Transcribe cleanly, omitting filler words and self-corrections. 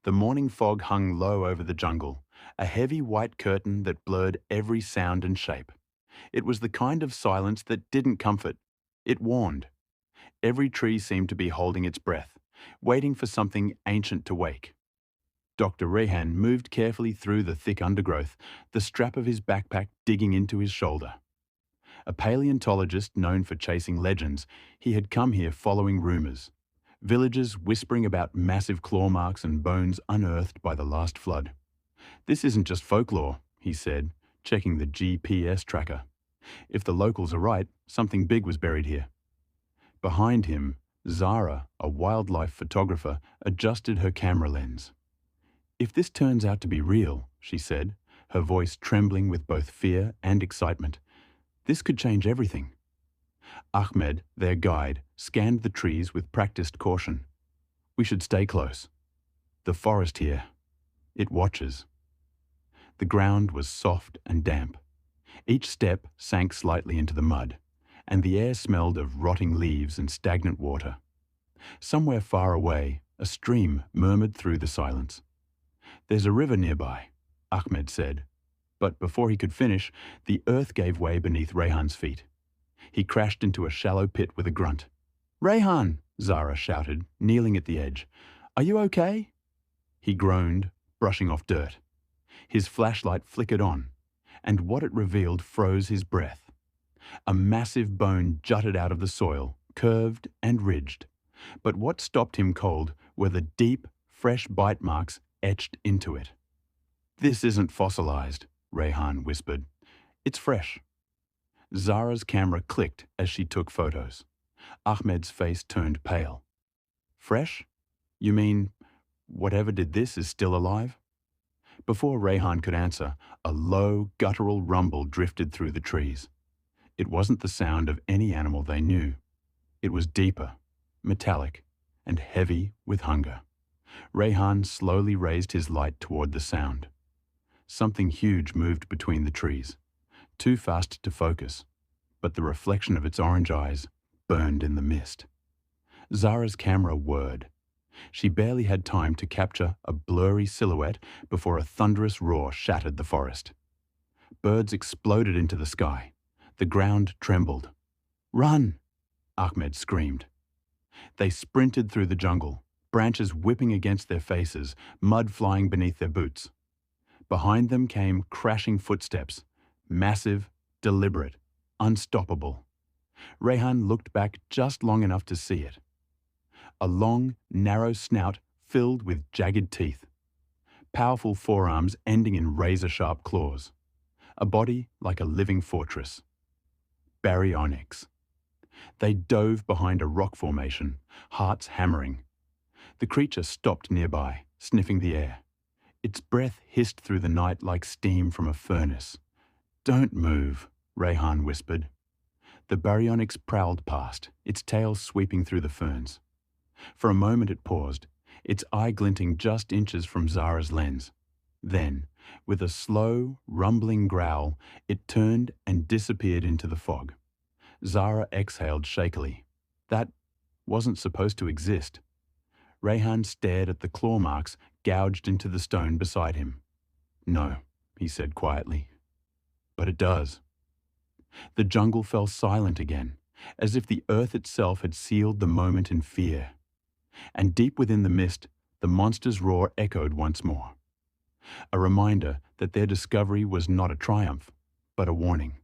The morning fog hung low over the jungle, a heavy white curtain that blurred every sound and shape. It was the kind of silence that didn't comfort. It warned. Every tree seemed to be holding its breath, waiting for something ancient to wake. Dr. Rehan moved carefully through the thick undergrowth, the strap of his backpack digging into his shoulder. A paleontologist known for chasing legends, he had come here following rumors. Villagers whispering about massive claw marks and bones unearthed by the last flood. "This isn't just folklore," he said, checking the GPS tracker. "If the locals are right, something big was buried here." Behind him, Zara, a wildlife photographer, adjusted her camera lens. "If this turns out to be real," she said, her voice trembling with both fear and excitement, "this could change everything." Ahmed, their guide, scanned the trees with practiced caution. "We should stay close. The forest here, it watches." The ground was soft and damp. Each step sank slightly into the mud, and the air smelled of rotting leaves and stagnant water. Somewhere far away, a stream murmured through the silence. "There's a river nearby," Ahmed said. But before he could finish, the earth gave way beneath Rehan's feet. He crashed into a shallow pit with a grunt. "Rehan!" Zara shouted, kneeling at the edge. "Are you okay?" He groaned, brushing off dirt. His flashlight flickered on, and what it revealed froze his breath. A massive bone jutted out of the soil, curved and ridged. But what stopped him cold were the deep, fresh bite marks etched into it. "This isn't fossilized," Rehan whispered. "It's fresh." Zara's camera clicked as she took photos. Ahmed's face turned pale. "Fresh? You mean whatever did this is still alive?" Before Rehan could answer, a low, guttural rumble drifted through the trees. It wasn't the sound of any animal they knew. It was deeper, metallic, and heavy with hunger. Rehan slowly raised his light toward the sound. Something huge moved between the trees, too fast to focus, but the reflection of its orange eyes burned in the mist. Zara's camera whirred. She barely had time to capture a blurry silhouette before a thunderous roar shattered the forest. Birds exploded into the sky. The ground trembled. "Run!" Ahmed screamed. They sprinted through the jungle, branches whipping against their faces, mud flying beneath their boots. Behind them came crashing footsteps, massive, deliberate, unstoppable. Rehan looked back just long enough to see it. A long, narrow snout filled with jagged teeth. Powerful forearms ending in razor-sharp claws. A body like a living fortress. Baryonyx. They dove behind a rock formation, hearts hammering. The creature stopped nearby, sniffing the air. Its breath hissed through the night like steam from a furnace. "Don't move," Rehan whispered. The Baryonyx prowled past, its tail sweeping through the ferns. For a moment it paused, its eye glinting just inches from Zara's lens. Then, with a slow, rumbling growl, it turned and disappeared into the fog. Zara exhaled shakily. That wasn't supposed to exist. Rehan stared at the claw marks gouged into the stone beside him. "No," he said quietly. "But it does." The jungle fell silent again, as if the earth itself had sealed the moment in fear. And deep within the mist, the monster's roar echoed once more. A reminder that their discovery was not a triumph, but a warning.